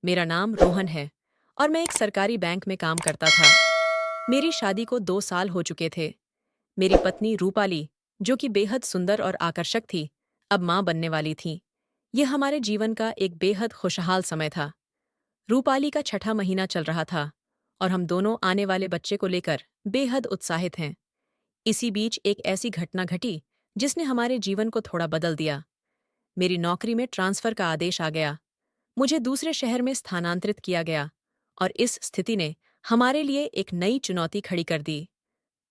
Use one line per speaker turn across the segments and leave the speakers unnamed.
मेरा नाम रोहन है और मैं एक सरकारी बैंक में काम करता था। मेरी शादी को 2 साल हो चुके थे। मेरी पत्नी रूपाली, जो कि बेहद सुंदर और आकर्षक थी, अब माँ बनने वाली थी। यह हमारे जीवन का एक बेहद खुशहाल समय था। रूपाली का छठा महीना चल रहा था और हम दोनों आने वाले बच्चे को लेकर बेहद उत्साहित हैं। इसी बीच एक ऐसी घटना घटी जिसने हमारे जीवन को थोड़ा बदल दिया। मेरी नौकरी में ट्रांसफर का आदेश आ गया। मुझे दूसरे शहर में स्थानांतरित किया गया और इस स्थिति ने हमारे लिए एक नई चुनौती खड़ी कर दी।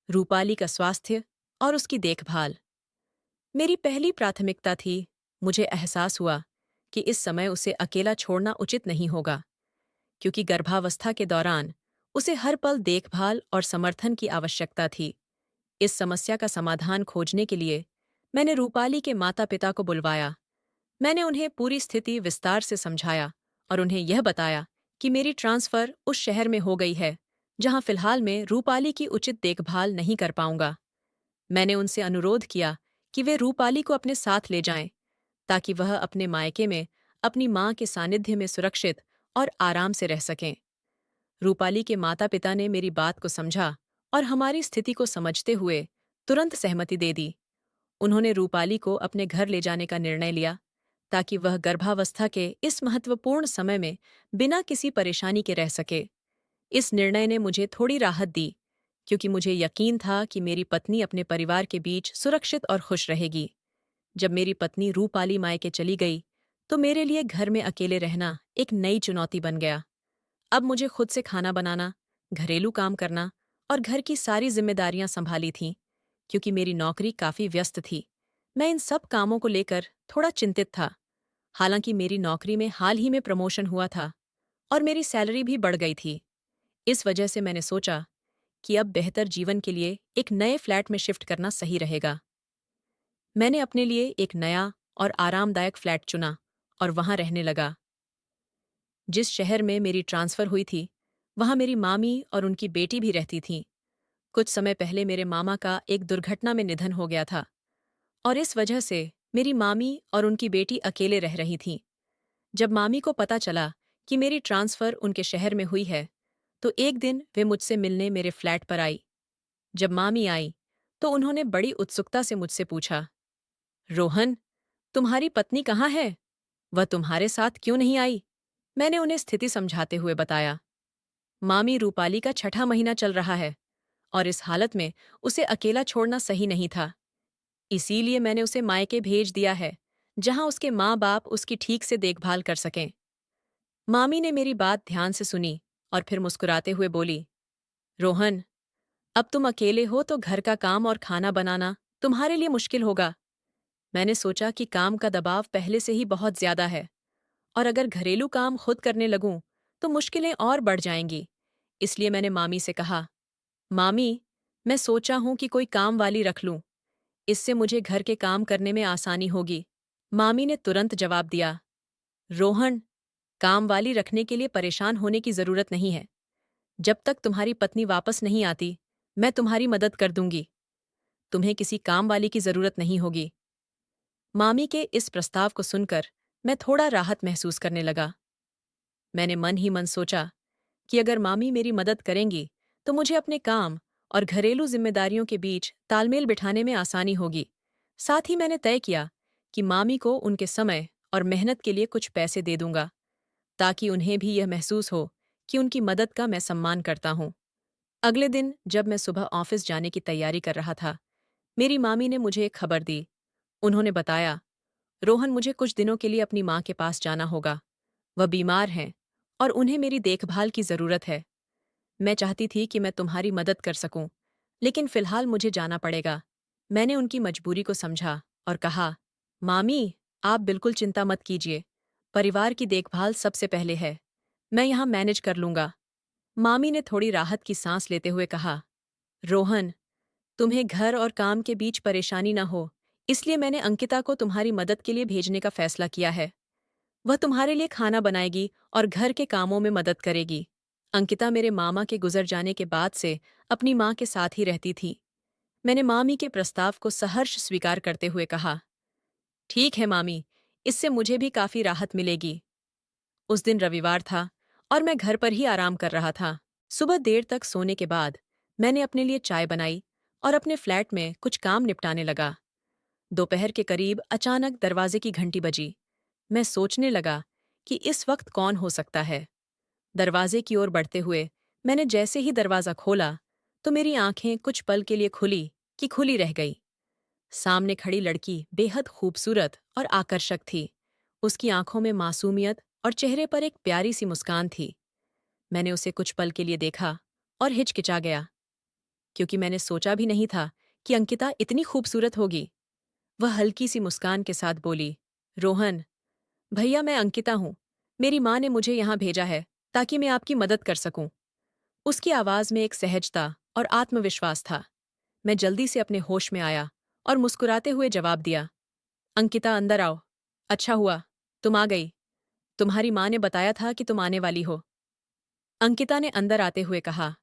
रूपाली का स्वास्थ्य और उसकी देखभाल मेरी पहली प्राथमिकता थी। मुझे एहसास हुआ कि इस समय उसे अकेला छोड़ना उचित नहीं होगा, क्योंकि गर्भावस्था के दौरान उसे हर पल देखभाल और समर्थन की आवश्यकता थी। इस समस्या का समाधान खोजने के लिए मैंने रूपाली के माता पिता को बुलवाया। मैंने उन्हें पूरी स्थिति विस्तार से समझाया और उन्हें यह बताया कि मेरी ट्रांसफर उस शहर में हो गई है जहां फिलहाल मैं रूपाली की उचित देखभाल नहीं कर पाऊंगा। मैंने उनसे अनुरोध किया कि वे रूपाली को अपने साथ ले जाएं, ताकि वह अपने मायके में अपनी मां के सानिध्य में सुरक्षित और आराम से रह सकें। रूपाली के माता पिता ने मेरी बात को समझा और हमारी स्थिति को समझते हुए तुरंत सहमति दे दी। उन्होंने रूपाली को अपने घर ले जाने का निर्णय लिया, ताकि वह गर्भावस्था के इस महत्वपूर्ण समय में बिना किसी परेशानी के रह सके। इस निर्णय ने मुझे थोड़ी राहत दी, क्योंकि मुझे यकीन था कि मेरी पत्नी अपने परिवार के बीच सुरक्षित और खुश रहेगी। जब मेरी पत्नी रूपाली मायके चली गई, तो मेरे लिए घर में अकेले रहना एक नई चुनौती बन गया। अब मुझे खुद से खाना बनाना, घरेलू काम करना और घर की सारी जिम्मेदारियां संभाली थीं, क्योंकि मेरी नौकरी काफी व्यस्त थी। मैं इन सब कामों को लेकर थोड़ा चिंतित था। हालांकि मेरी नौकरी में हाल ही में प्रमोशन हुआ था और मेरी सैलरी भी बढ़ गई थी। इस वजह से मैंने सोचा कि अब बेहतर जीवन के लिए एक नए फ्लैट में शिफ्ट करना सही रहेगा। मैंने अपने लिए एक नया और आरामदायक फ्लैट चुना और वहां रहने लगा। जिस शहर में मेरी ट्रांसफर हुई थी, वहां मेरी मामी और उनकी बेटी भी रहती थीं। कुछ समय पहले मेरे मामा का एक दुर्घटना में निधन हो गया था और इस वजह से मेरी मामी और उनकी बेटी अकेले रह रही थीं। जब मामी को पता चला कि मेरी ट्रांसफर उनके शहर में हुई है, तो एक दिन वे मुझसे मिलने मेरे फ्लैट पर आई। जब मामी आई, तो उन्होंने बड़ी उत्सुकता से मुझसे पूछा, रोहन, तुम्हारी पत्नी कहाँ है? वह तुम्हारे साथ क्यों नहीं आई? मैंने उन्हें स्थिति समझाते हुए बताया, मामी, रूपाली का छठा महीना चल रहा है और इस हालत में उसे अकेला छोड़ना सही नहीं था। इसीलिए मैंने उसे मायके भेज दिया है, जहां उसके माँ बाप उसकी ठीक से देखभाल कर सकें। मामी ने मेरी बात ध्यान से सुनी और फिर मुस्कुराते हुए बोली, रोहन, अब तुम अकेले हो तो घर का काम और खाना बनाना तुम्हारे लिए मुश्किल होगा। मैंने सोचा कि काम का दबाव पहले से ही बहुत ज्यादा है और अगर घरेलू काम खुद करने लगूं तो मुश्किलें और बढ़ जाएंगी। इसलिए मैंने मामी से कहा, मामी, मैं सोचा हूं कि कोई काम वाली रख लूं। इससे मुझे घर के काम करने में आसानी होगी। मामी ने तुरंत जवाब दिया, रोहन, काम वाली रखने के लिए परेशान होने की जरूरत नहीं है। जब तक तुम्हारी पत्नी वापस नहीं आती, मैं तुम्हारी मदद कर दूंगी। तुम्हें किसी काम वाली की जरूरत नहीं होगी। मामी के इस प्रस्ताव को सुनकर मैं थोड़ा राहत महसूस करने लगा। मैंने मन ही मन सोचा कि अगर मामी मेरी मदद करेंगी, तो मुझे अपने काम और घरेलू जिम्मेदारियों के बीच तालमेल बिठाने में आसानी होगी। साथ ही मैंने तय किया कि मामी को उनके समय और मेहनत के लिए कुछ पैसे दे दूंगा, ताकि उन्हें भी यह महसूस हो कि उनकी मदद का मैं सम्मान करता हूँ। अगले दिन जब मैं सुबह ऑफिस जाने की तैयारी कर रहा था, मेरी मामी ने मुझे एक खबर दी। उन्होंने बताया, रोहन, मुझे कुछ दिनों के लिए अपनी माँ के पास जाना होगा। वह बीमार हैं और उन्हें मेरी देखभाल की जरूरत है। मैं चाहती थी कि मैं तुम्हारी मदद कर सकूं, लेकिन फिलहाल मुझे जाना पड़ेगा। मैंने उनकी मजबूरी को समझा और कहा, मामी, आप बिल्कुल चिंता मत कीजिए। परिवार की देखभाल सबसे पहले है। मैं यहाँ मैनेज कर लूंगा। मामी ने थोड़ी राहत की सांस लेते हुए कहा, रोहन, तुम्हें घर और काम के बीच परेशानी न हो, इसलिए मैंने अंकिता को तुम्हारी मदद के लिए भेजने का फैसला किया है। वह तुम्हारे लिए खाना बनाएगी और घर के कामों में मदद करेगी। अंकिता मेरे मामा के गुजर जाने के बाद से अपनी माँ के साथ ही रहती थी। मैंने मामी के प्रस्ताव को सहर्ष स्वीकार करते हुए कहा, ठीक है मामी, इससे मुझे भी काफी राहत मिलेगी। उस दिन रविवार था और मैं घर पर ही आराम कर रहा था। सुबह देर तक सोने के बाद मैंने अपने लिए चाय बनाई और अपने फ्लैट में कुछ काम निपटाने लगा। दोपहर के करीब अचानक दरवाजे की घंटी बजी। मैं सोचने लगा कि इस वक्त कौन हो सकता है। दरवाजे की ओर बढ़ते हुए मैंने जैसे ही दरवाजा खोला तो मेरी आंखें कुछ पल के लिए खुली कि खुली रह गई। सामने खड़ी लड़की बेहद खूबसूरत और आकर्षक थी। उसकी आंखों में मासूमियत और चेहरे पर एक प्यारी सी मुस्कान थी। मैंने उसे कुछ पल के लिए देखा और हिचकिचा गया, क्योंकि मैंने सोचा भी नहीं था कि अंकिता इतनी खूबसूरत होगी। वह हल्की सी मुस्कान के साथ बोली, रोहन, भैया मैं अंकिता हूँ। मेरी माँ ने मुझे यहाँ भेजा है ताकि मैं आपकी मदद कर सकूं। उसकी आवाज में एक सहजता और आत्मविश्वास था। मैं जल्दी से अपने होश में आया और मुस्कुराते हुए जवाब दिया, अंकिता अंदर आओ। अच्छा हुआ तुम आ गई। तुम्हारी माँ ने बताया था कि तुम आने वाली हो। अंकिता ने अंदर आते हुए कहा,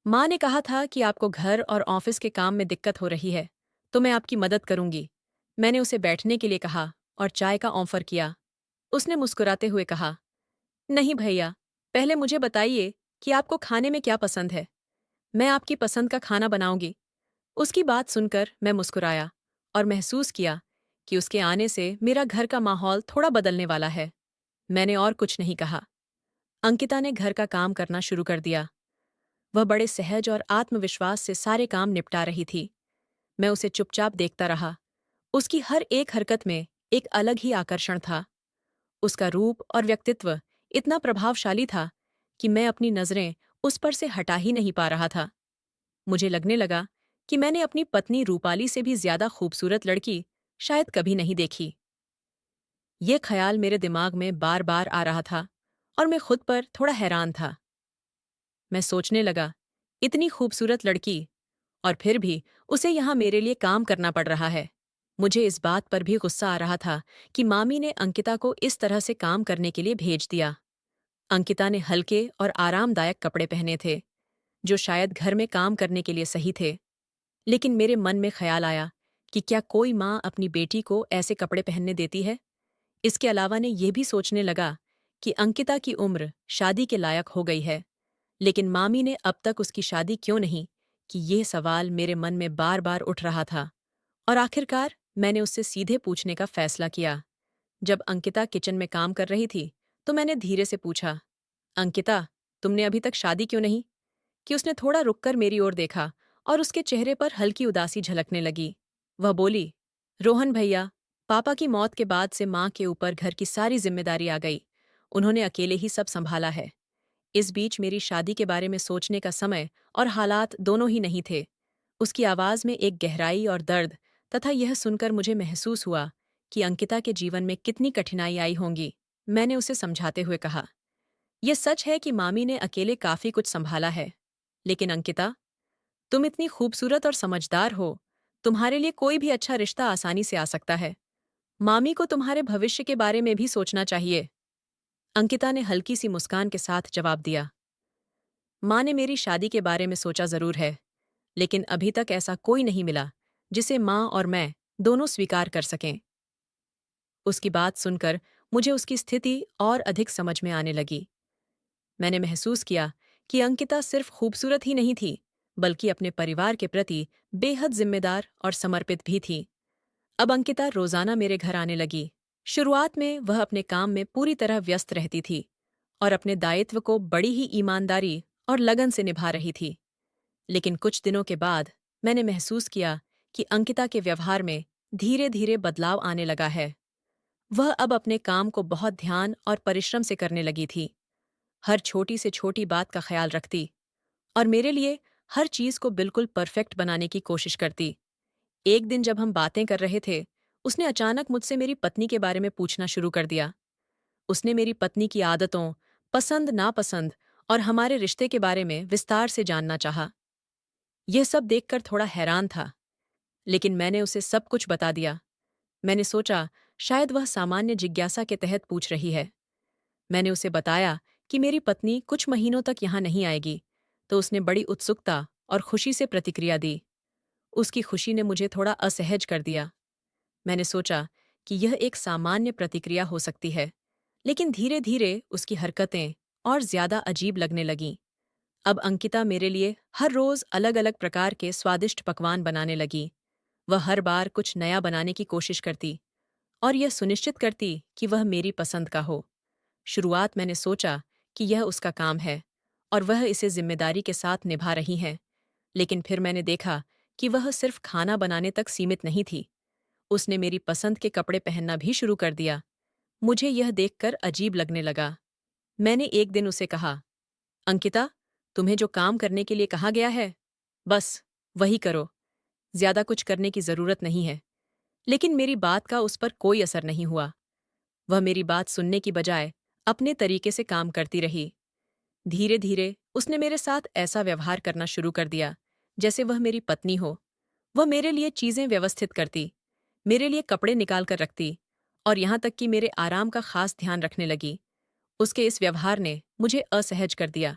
माँ ने कहा था कि आपको घर और ऑफिस के काम में दिक्कत हो रही है, तो मैं आपकी मदद करूंगी। मैंने उसे बैठने के लिए कहा और चाय का ऑफर किया। उसने मुस्कुराते हुए कहा, नहीं भैया, पहले मुझे बताइए कि आपको खाने में क्या पसंद है। मैं आपकी पसंद का खाना बनाऊंगी। उसकी बात सुनकर मैं मुस्कुराया और महसूस किया कि उसके आने से मेरा घर का माहौल थोड़ा बदलने वाला है। मैंने और कुछ नहीं कहा। अंकिता ने घर का काम करना शुरू कर दिया। वह बड़े सहज और आत्मविश्वास से सारे काम निपटा रही थी। मैं उसे चुपचाप देखता रहा। उसकी हर एक हरकत में एक अलग ही आकर्षण था। उसका रूप और व्यक्तित्व इतना प्रभावशाली था कि मैं अपनी नजरें उस पर से हटा ही नहीं पा रहा था। मुझे लगने लगा कि मैंने अपनी पत्नी रूपाली से भी ज्यादा खूबसूरत लड़की शायद कभी नहीं देखी। ये ख्याल मेरे दिमाग में बार बार आ रहा था और मैं खुद पर थोड़ा हैरान था। मैं सोचने लगा, इतनी खूबसूरत लड़की और फिर भी उसे यहाँ मेरे लिए काम करना पड़ रहा है। मुझे इस बात पर भी गुस्सा आ रहा था कि मामी ने अंकिता को इस तरह से काम करने के लिए भेज दिया। अंकिता ने हल्के और आरामदायक कपड़े पहने थे, जो शायद घर में काम करने के लिए सही थे। लेकिन मेरे मन में ख्याल आया कि क्या कोई माँ अपनी बेटी को ऐसे कपड़े पहनने देती है। इसके अलावा ने यह भी सोचने लगा कि अंकिता की उम्र शादी के लायक हो गई है, लेकिन मामी ने अब तक उसकी शादी क्यों नहीं कि यह सवाल मेरे मन में बार बार उठ रहा था। और आखिरकार मैंने उससे सीधे पूछने का फैसला किया। जब अंकिता किचन में काम कर रही थी तो मैंने धीरे से पूछा, अंकिता, तुमने अभी तक शादी क्यों नहीं? कि उसने थोड़ा रुककर मेरी ओर देखा और उसके चेहरे पर हल्की उदासी झलकने लगी। वह बोली, रोहन भैया, पापा की मौत के बाद से माँ के ऊपर घर की सारी जिम्मेदारी आ गई। उन्होंने अकेले ही सब संभाला है। इस बीच मेरी शादी के बारे में सोचने का समय और हालात दोनों ही नहीं थे। उसकी आवाज में एक गहराई और दर्द तथा यह सुनकर मुझे महसूस हुआ कि अंकिता के जीवन में कितनी कठिनाई आई होंगी। मैंने उसे समझाते हुए कहा, यह सच है कि मामी ने अकेले काफी कुछ संभाला है, लेकिन अंकिता, तुम इतनी खूबसूरत और समझदार हो। तुम्हारे लिए कोई भी अच्छा रिश्ता आसानी से आ सकता है। मामी को तुम्हारे भविष्य के बारे में भी सोचना चाहिए। अंकिता ने हल्की सी मुस्कान के साथ जवाब दिया, माँ ने मेरी शादी के बारे में सोचा जरूर है, लेकिन अभी तक ऐसा कोई नहीं मिला जिसे माँ और मैं दोनों स्वीकार कर सकें। उसकी बात सुनकर मुझे उसकी स्थिति और अधिक समझ में आने लगी। मैंने महसूस किया कि अंकिता सिर्फ खूबसूरत ही नहीं थी, बल्कि अपने परिवार के प्रति बेहद जिम्मेदार और समर्पित भी थी। अब अंकिता रोजाना मेरे घर आने लगी। शुरुआत में वह अपने काम में पूरी तरह व्यस्त रहती थी और अपने दायित्व को बड़ी ही ईमानदारी और लगन से निभा रही थी। लेकिन कुछ दिनों के बाद मैंने महसूस किया कि अंकिता के व्यवहार में धीरे धीरे बदलाव आने लगा है। वह अब अपने काम को बहुत ध्यान और परिश्रम से करने लगी थी, हर छोटी से छोटी बात का ख्याल रखती और मेरे लिए हर चीज को बिल्कुल परफेक्ट बनाने की कोशिश करती। एक दिन जब हम बातें कर रहे थे, उसने अचानक मुझसे मेरी पत्नी के बारे में पूछना शुरू कर दिया। उसने मेरी पत्नी की आदतों, पसंद नापसंद और हमारे रिश्ते के बारे में विस्तार से जानना चाहा। यह सब देखकर थोड़ा हैरान था, लेकिन मैंने उसे सब कुछ बता दिया। मैंने सोचा शायद वह सामान्य जिज्ञासा के तहत पूछ रही है। मैंने उसे बताया कि मेरी पत्नी कुछ महीनों तक यहाँ नहीं आएगी, तो उसने बड़ी उत्सुकता और खुशी से प्रतिक्रिया दी। उसकी खुशी ने मुझे थोड़ा असहज कर दिया। मैंने सोचा कि यह एक सामान्य प्रतिक्रिया हो सकती है, लेकिन धीरे धीरे उसकी हरकतें और ज्यादा अजीब लगने लगीं। अब अंकिता मेरे लिए हर रोज अलग अलग प्रकार के स्वादिष्ट पकवान बनाने लगी। वह हर बार कुछ नया बनाने की कोशिश करती और यह सुनिश्चित करती कि वह मेरी पसंद का हो। शुरुआत मैंने सोचा कि यह उसका काम है और वह इसे जिम्मेदारी के साथ निभा रही हैं, लेकिन फिर मैंने देखा कि वह सिर्फ खाना बनाने तक सीमित नहीं थी। उसने मेरी पसंद के कपड़े पहनना भी शुरू कर दिया। मुझे यह देखकर अजीब लगने लगा। मैंने एक दिन उसे कहा, अंकिता, तुम्हें जो काम करने के लिए कहा गया है, बस वही करो। ज्यादा कुछ करने की जरूरत नहीं है। लेकिन मेरी बात का उस पर कोई असर नहीं हुआ। वह मेरी बात सुनने की बजाय अपने तरीके से काम करती रही। धीरे धीरे उसने मेरे साथ ऐसा व्यवहार करना शुरू कर दिया जैसे वह मेरी पत्नी हो। वह मेरे लिए चीजें व्यवस्थित करती, मेरे लिए कपड़े निकाल कर रखती और यहाँ तक कि मेरे आराम का खास ध्यान रखने लगी। उसके इस व्यवहार ने मुझे असहज कर दिया।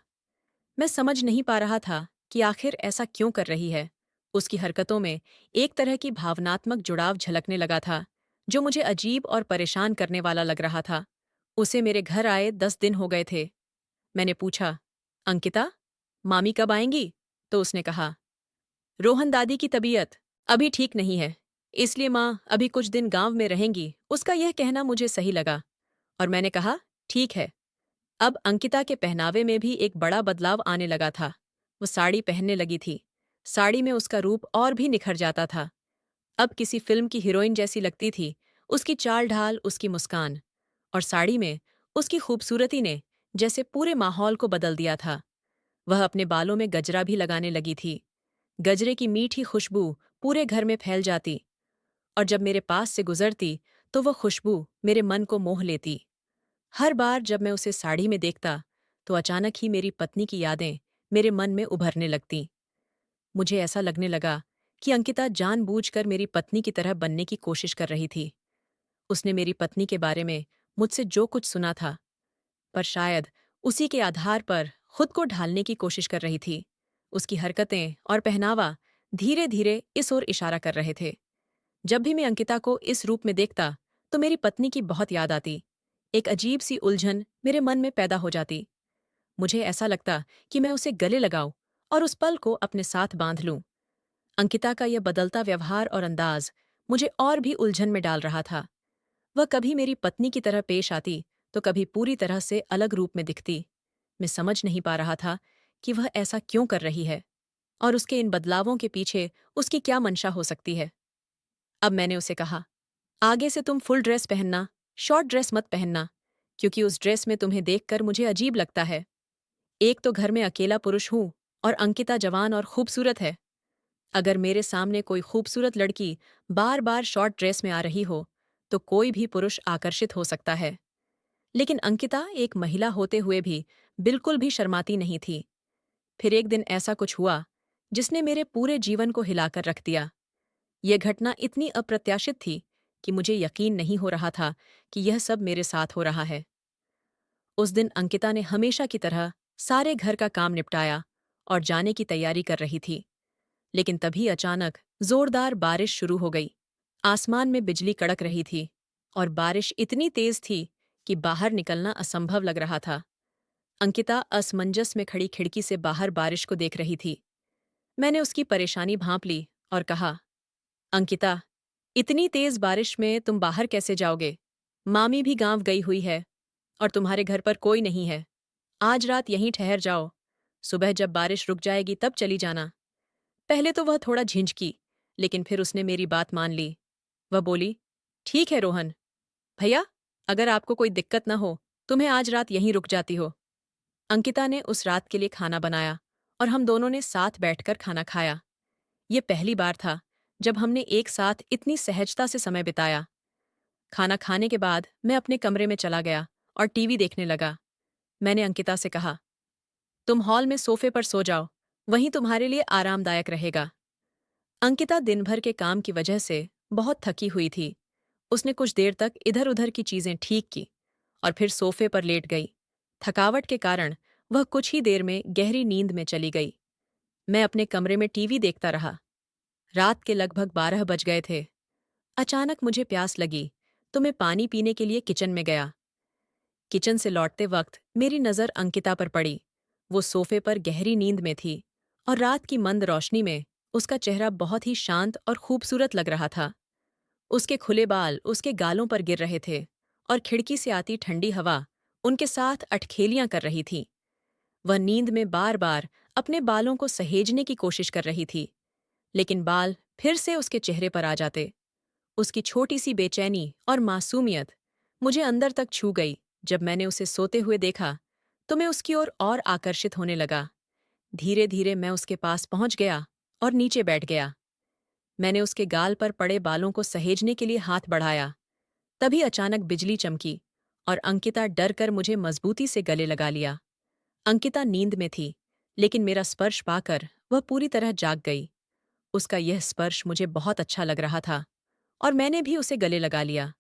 मैं समझ नहीं पा रहा था कि आखिर ऐसा क्यों कर रही है। उसकी हरकतों में एक तरह की भावनात्मक जुड़ाव झलकने लगा था, जो मुझे अजीब और परेशान करने वाला लग रहा था। उसे मेरे घर आए 10 दिन हो गए थे। मैंने पूछा, अंकिता, मामी कब आएंगी? तो उसने कहा, रोहन दादी की तबीयत अभी ठीक नहीं है, इसलिए माँ अभी कुछ दिन गांव में रहेंगी। उसका यह कहना मुझे सही लगा और मैंने कहा, ठीक है। अब अंकिता के पहनावे में भी एक बड़ा बदलाव आने लगा था। वो साड़ी पहनने लगी थी। साड़ी में उसका रूप और भी निखर जाता था। अब किसी फिल्म की हीरोइन जैसी लगती थी, उसकी चाल ढाल, उसकी मुस्कान। और साड़ी में उसकी खूबसूरती ने जैसे पूरे माहौल को बदल दिया था। वह अपने बालों में गजरा भी लगाने लगी थी। गजरे की मीठी खुशबू पूरे घर में फैल जाती और जब मेरे पास से गुजरती तो वह खुशबू मेरे मन को मोह लेती। हर बार जब मैं उसे साड़ी में देखता तो अचानक ही मेरी पत्नी की यादें मेरे मन में उभरने लगतीं। मुझे ऐसा लगने लगा कि अंकिता जानबूझकर मेरी पत्नी की तरह बनने की कोशिश कर रही थी। उसने मेरी पत्नी के बारे में मुझसे जो कुछ सुना था, पर शायद उसी के आधार पर खुद को ढालने की कोशिश कर रही थी। उसकी हरकतें और पहनावा धीरे धीरे इस ओर इशारा कर रहे थे। जब भी मैं अंकिता को इस रूप में देखता तो मेरी पत्नी की बहुत याद आती। एक अजीब सी उलझन मेरे मन में पैदा हो जाती। मुझे ऐसा लगता कि मैं उसे गले लगाऊं और उस पल को अपने साथ बांध लूं। अंकिता का यह बदलता व्यवहार और अंदाज मुझे और भी उलझन में डाल रहा था। वह कभी मेरी पत्नी की तरह पेश आती तो कभी पूरी तरह से अलग रूप में दिखती। मैं समझ नहीं पा रहा था कि वह ऐसा क्यों कर रही है और उसके इन बदलावों के पीछे उसकी क्या मंशा हो सकती है। अब मैंने उसे कहा, आगे से तुम फुल ड्रेस पहनना, शॉर्ट ड्रेस मत पहनना, क्योंकि उस ड्रेस में तुम्हें देखकर मुझे अजीब लगता है। एक तो घर में अकेला पुरुष हूं और अंकिता जवान और खूबसूरत है। अगर मेरे सामने कोई खूबसूरत लड़की बार बार शॉर्ट ड्रेस में आ रही हो तो कोई भी पुरुष आकर्षित हो सकता है। लेकिन अंकिता एक महिला होते हुए भी बिल्कुल भी शर्माती नहीं थी। फिर एक दिन ऐसा कुछ हुआ जिसने मेरे पूरे जीवन को हिलाकर रख दिया। यह घटना इतनी अप्रत्याशित थी कि मुझे यकीन नहीं हो रहा था कि यह सब मेरे साथ हो रहा है। उस दिन अंकिता ने हमेशा की तरह सारे घर का काम निपटाया और जाने की तैयारी कर रही थी। लेकिन तभी अचानक जोरदार बारिश शुरू हो गई। आसमान में बिजली कड़क रही थी और बारिश इतनी तेज थी कि बाहर निकलना असंभव लग रहा था। अंकिता असमंजस में खड़ी खिड़की से बाहर बारिश को देख रही थी। मैंने उसकी परेशानी भांप ली और कहा, अंकिता, इतनी तेज बारिश में तुम बाहर कैसे जाओगे? मामी भी गांव गई हुई है और तुम्हारे घर पर कोई नहीं है। आज रात यहीं ठहर जाओ। सुबह जब बारिश रुक जाएगी तब चली जाना। पहले तो वह थोड़ा झिझकी, लेकिन फिर उसने मेरी बात मान ली। वह बोली, ठीक है रोहन भैया, अगर आपको कोई दिक्कत न हो तो मैं आज रात यहीं रुक जाती हो। अंकिता ने उस रात के लिए खाना बनाया और हम दोनों ने साथ बैठकर खाना खाया। ये पहली बार था जब हमने एक साथ इतनी सहजता से समय बिताया। खाना खाने के बाद मैं अपने कमरे में चला गया और टीवी देखने लगा। मैंने अंकिता से कहा, तुम हॉल में सोफे पर सो जाओ, वहीं तुम्हारे लिए आरामदायक रहेगा। अंकिता दिन भर के काम की वजह से बहुत थकी हुई थी। उसने कुछ देर तक इधर उधर की चीजें ठीक की और फिर सोफे पर लेट गई। थकावट के कारण वह कुछ ही देर में गहरी नींद में चली गई। मैं अपने कमरे में टीवी देखता रहा। रात के लगभग 12 बज गए थे। अचानक मुझे प्यास लगी तो मैं पानी पीने के लिए किचन में गया। किचन से लौटते वक्त मेरी नज़र अंकिता पर पड़ी। वो सोफे पर गहरी नींद में थी और रात की मंद रोशनी में उसका चेहरा बहुत ही शांत और खूबसूरत लग रहा था। उसके खुले बाल उसके गालों पर गिर रहे थे और खिड़की से आती ठंडी हवा उनके साथ अटखेलियां कर रही थी। वह नींद में बार बार अपने बालों को सहेजने की कोशिश कर रही थी, लेकिन बाल फिर से उसके चेहरे पर आ जाते। उसकी छोटी सी बेचैनी और मासूमियत मुझे अंदर तक छू गई। जब मैंने उसे सोते हुए देखा तो मैं उसकी ओर और आकर्षित होने लगा। धीरे धीरे मैं उसके पास पहुंच गया और नीचे बैठ गया। मैंने उसके गाल पर पड़े बालों को सहेजने के लिए हाथ बढ़ाया। तभी अचानक बिजली चमकी और अंकिता डर कर मुझे मजबूती से गले लगा लिया। अंकिता नींद में थी, लेकिन मेरा स्पर्श पाकर वह पूरी तरह जाग गई। उसका यह स्पर्श मुझे बहुत अच्छा लग रहा था और मैंने भी उसे गले लगा लिया।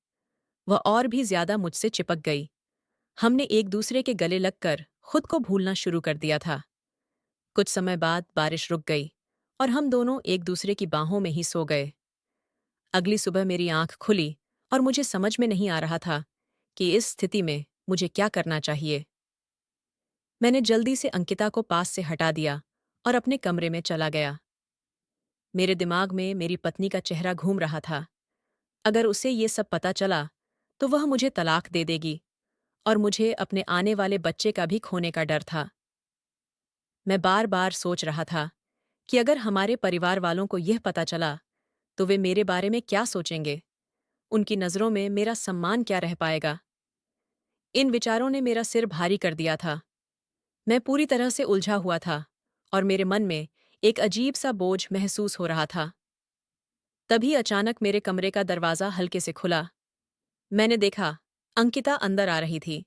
वह और भी ज्यादा मुझसे चिपक गई। हमने एक दूसरे के गले लगकर खुद को भूलना शुरू कर दिया था। कुछ समय बाद बारिश रुक गई और हम दोनों एक दूसरे की बाहों में ही सो गए। अगली सुबह मेरी आंख खुली और मुझे समझ में नहीं आ रहा था कि इस स्थिति में मुझे क्या करना चाहिए। मैंने जल्दी से अंकिता को पास से हटा दिया और अपने कमरे में चला गया। मेरे दिमाग में मेरी पत्नी का चेहरा घूम रहा था। अगर उसे ये सब पता चला तो वह मुझे तलाक दे देगी और मुझे अपने आने वाले बच्चे का भी खोने का डर था। मैं बार बार सोच रहा था कि अगर हमारे परिवार वालों को यह पता चला तो वे मेरे बारे में क्या सोचेंगे। उनकी नज़रों में मेरा सम्मान क्या रह पाएगा। इन विचारों ने मेरा सिर भारी कर दिया था। मैं पूरी तरह से उलझा हुआ था और मेरे मन में एक अजीब सा बोझ महसूस हो रहा था। तभी अचानक मेरे कमरे का दरवाज़ा हल्के से खुला। मैंने देखा, अंकिता अंदर आ रही थी।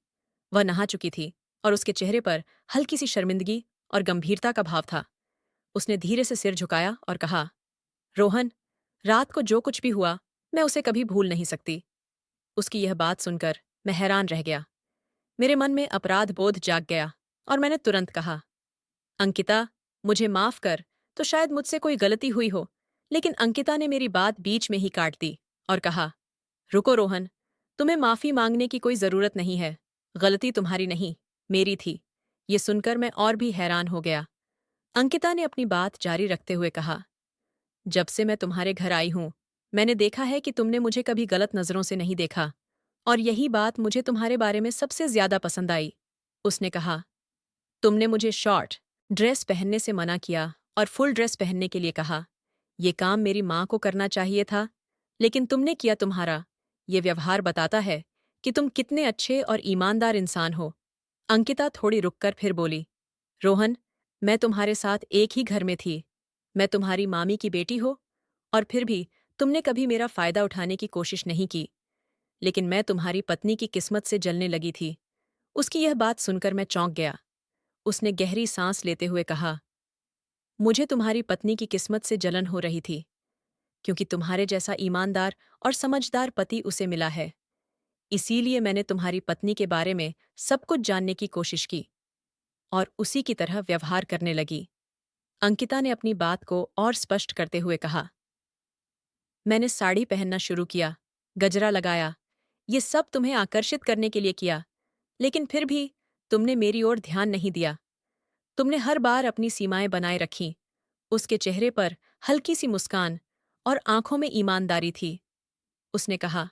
वह नहा चुकी थी और उसके चेहरे पर हल्की सी शर्मिंदगी और गंभीरता का भाव था। उसने धीरे से सिर झुकाया और कहा, रोहन, रात को जो कुछ भी हुआ, मैं उसे कभी भूल नहीं सकती। उसकी यह बात सुनकर मैं हैरान रह गया। मेरे मन में अपराध बोध जाग गया और मैंने तुरंत कहा, अंकिता, मुझे माफ कर, तो शायद मुझसे कोई गलती हुई हो। लेकिन अंकिता ने मेरी बात बीच में ही काट दी और कहा, रुको रोहन, तुम्हें माफी मांगने की कोई जरूरत नहीं है। गलती तुम्हारी नहीं, मेरी थी। ये सुनकर मैं और भी हैरान हो गया। अंकिता ने अपनी बात जारी रखते हुए कहा, जब से मैं तुम्हारे घर आई हूं, मैंने देखा है कि तुमने मुझे कभी गलत नजरों से नहीं देखा और यही बात मुझे तुम्हारे बारे में सबसे ज्यादा पसंद आई। उसने कहा, तुमने मुझे शॉर्ट ड्रेस पहनने से मना किया और फुल ड्रेस पहनने के लिए कहा। ये काम मेरी माँ को करना चाहिए था, लेकिन तुमने किया। तुम्हारा ये व्यवहार बताता है कि तुम कितने अच्छे और ईमानदार इंसान हो। अंकिता थोड़ी रुककर फिर बोली, रोहन, मैं तुम्हारे साथ एक ही घर में थी। मैं तुम्हारी मामी की बेटी हो और फिर भी तुमने कभी मेरा फायदा उठाने की कोशिश नहीं की। लेकिन मैं तुम्हारी पत्नी की किस्मत से जलने लगी थी। उसकी यह बात सुनकर मैं चौंक गया। उसने गहरी सांस लेते हुए कहा, मुझे तुम्हारी पत्नी की किस्मत से जलन हो रही थी, क्योंकि तुम्हारे जैसा ईमानदार और समझदार पति उसे मिला है। इसीलिए मैंने तुम्हारी पत्नी के बारे में सब कुछ जानने की कोशिश की और उसी की तरह व्यवहार करने लगी। अंकिता ने अपनी बात को और स्पष्ट करते हुए कहा, मैंने साड़ी पहनना शुरू किया, गजरा लगाया, ये सब तुम्हें आकर्षित करने के लिए किया, लेकिन फिर भी तुमने मेरी ओर ध्यान नहीं दिया। तुमने हर बार अपनी सीमाएं बनाए रखीं। उसके चेहरे पर हल्की सी मुस्कान और आंखों में ईमानदारी थी। उसने कहा,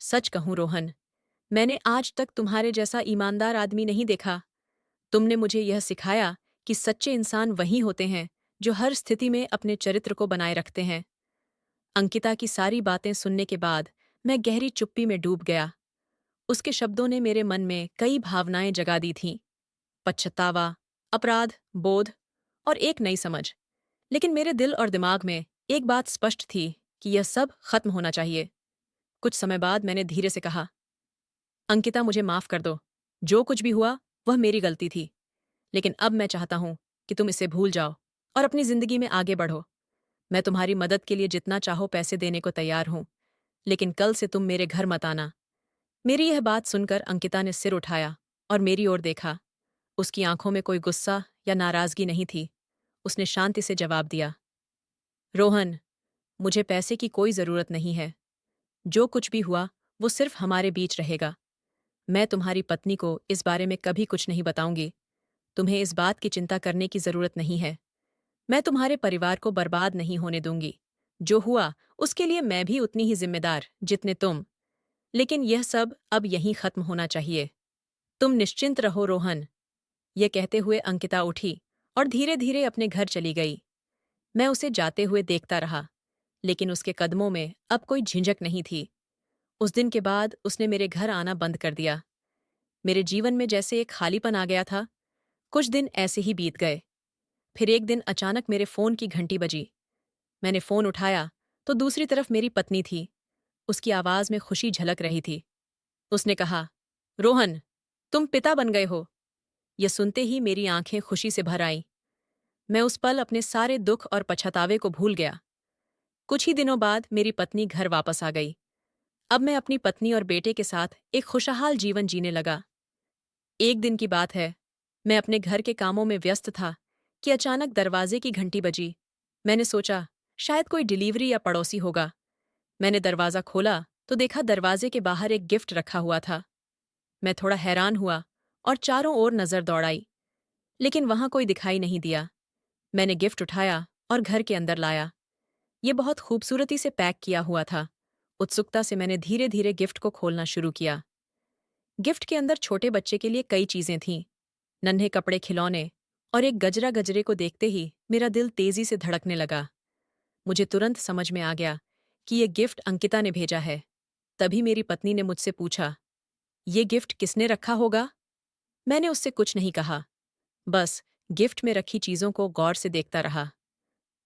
सच कहूं रोहन, मैंने आज तक तुम्हारे जैसा ईमानदार आदमी नहीं देखा। तुमने मुझे यह सिखाया कि सच्चे इंसान वही होते हैं जो हर स्थिति में अपने चरित्र को बनाए रखते हैं। अंकिता की सारी बातें सुनने के बाद मैं गहरी चुप्पी में डूब गया। उसके शब्दों ने मेरे मन में कई भावनाएं जगा दी थीं, पछतावा, अपराध बोध और एक नई समझ। लेकिन मेरे दिल और दिमाग में एक बात स्पष्ट थी कि यह सब खत्म होना चाहिए। कुछ समय बाद मैंने धीरे से कहा, अंकिता, मुझे माफ कर दो। जो कुछ भी हुआ वह मेरी गलती थी, लेकिन अब मैं चाहता हूं कि तुम इसे भूल जाओ और अपनी जिंदगी में आगे बढ़ो। मैं तुम्हारी मदद के लिए जितना चाहो पैसे देने को तैयार हूं, लेकिन कल से तुम मेरे घर मत आना। मेरी यह बात सुनकर अंकिता ने सिर उठाया और मेरी ओर देखा। उसकी आंखों में कोई गुस्सा या नाराजगी नहीं थी। उसने शांति से जवाब दिया, रोहन, मुझे पैसे की कोई जरूरत नहीं है। जो कुछ भी हुआ वो सिर्फ हमारे बीच रहेगा। मैं तुम्हारी पत्नी को इस बारे में कभी कुछ नहीं बताऊंगी। तुम्हें इस बात की चिंता करने की जरूरत नहीं है। मैं तुम्हारे परिवार को बर्बाद नहीं होने दूंगी। जो हुआ उसके लिए मैं भी उतनी ही जिम्मेदार जितने तुम। लेकिन यह सब अब यहीं खत्म होना चाहिए। तुम निश्चिंत रहो रोहन। यह कहते हुए अंकिता उठी और धीरे धीरे अपने घर चली गई। मैं उसे जाते हुए देखता रहा, लेकिन उसके कदमों में अब कोई झिझक नहीं थी। उस दिन के बाद उसने मेरे घर आना बंद कर दिया। मेरे जीवन में जैसे एक खालीपन आ गया था। कुछ दिन ऐसे ही बीत गए। फिर एक दिन अचानक मेरे फोन की घंटी बजी। मैंने फोन उठाया तो दूसरी तरफ मेरी पत्नी थी। उसकी आवाज में खुशी झलक रही थी। उसने कहा, रोहन, तुम पिता बन गए हो। यह सुनते ही मेरी आंखें खुशी से भर आईं। मैं उस पल अपने सारे दुख और पछतावे को भूल गया। कुछ ही दिनों बाद मेरी पत्नी घर वापस आ गई। अब मैं अपनी पत्नी और बेटे के साथ एक खुशहाल जीवन जीने लगा। एक दिन की बात है, मैं अपने घर के कामों में व्यस्त था कि अचानक दरवाजे की घंटी बजी। मैंने सोचा शायद कोई डिलीवरी या पड़ोसी होगा। मैंने दरवाज़ा खोला तो देखा दरवाजे के बाहर एक गिफ्ट रखा हुआ था। मैं थोड़ा हैरान हुआ और चारों ओर नजर दौड़ाई, लेकिन वहां कोई दिखाई नहीं दिया। मैंने गिफ्ट उठाया और घर के अंदर लाया। ये बहुत खूबसूरती से पैक किया हुआ था। उत्सुकता से मैंने धीरे धीरे गिफ्ट को खोलना शुरू किया। गिफ्ट के अंदर छोटे बच्चे के लिए कई चीजें थीं। नन्हे कपड़े, खिलौने और एक गजरा। गजरे को देखते ही मेरा दिल तेजी से धड़कने लगा। मुझे तुरंत समझ में आ गया कि ये गिफ्ट अंकिता ने भेजा है। तभी मेरी पत्नी ने मुझसे पूछा, ये गिफ्ट किसने रखा होगा? मैंने उससे कुछ नहीं कहा, बस गिफ्ट में रखी चीजों को गौर से देखता रहा।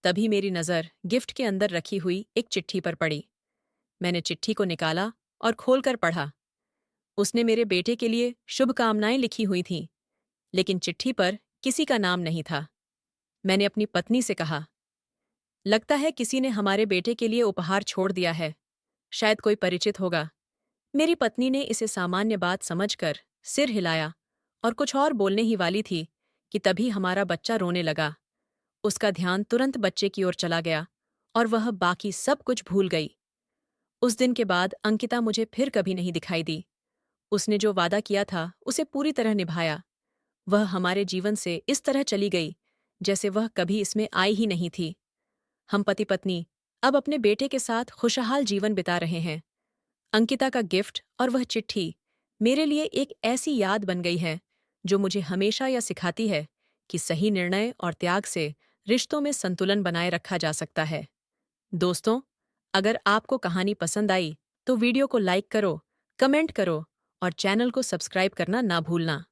तभी मेरी नज़र गिफ्ट के अंदर रखी हुई एक चिट्ठी पर पड़ी। मैंने चिट्ठी को निकाला और खोलकर पढ़ा। उसने मेरे बेटे के लिए शुभकामनाएं लिखी हुई थीं, लेकिन चिट्ठी पर किसी का नाम नहीं था। मैंने अपनी पत्नी से कहा, लगता है किसी ने हमारे बेटे के लिए उपहार छोड़ दिया है। शायद कोई परिचित होगा। मेरी पत्नी ने इसे सामान्य बात समझकर सिर हिलाया और कुछ और बोलने ही वाली थी कि तभी हमारा बच्चा रोने लगा। उसका ध्यान तुरंत बच्चे की ओर चला गया और वह बाकी सब कुछ भूल गई। उस दिन के बाद अंकिता मुझे फिर कभी नहीं दिखाई दी। उसने जो वादा किया था उसे पूरी तरह निभाया। वह हमारे जीवन से इस तरह चली गई जैसे वह कभी इसमें आई ही नहीं थी। हम पति पत्नी अब अपने बेटे के साथ खुशहाल जीवन बिता रहे हैं। अंकिता का गिफ्ट और वह चिट्ठी मेरे लिए एक ऐसी याद बन गई है जो मुझे हमेशा यह सिखाती है कि सही निर्णय और त्याग से रिश्तों में संतुलन बनाए रखा जा सकता है। दोस्तों, अगर आपको कहानी पसंद आई तो वीडियो को लाइक करो, कमेंट करो और चैनल को सब्सक्राइब करना ना भूलना।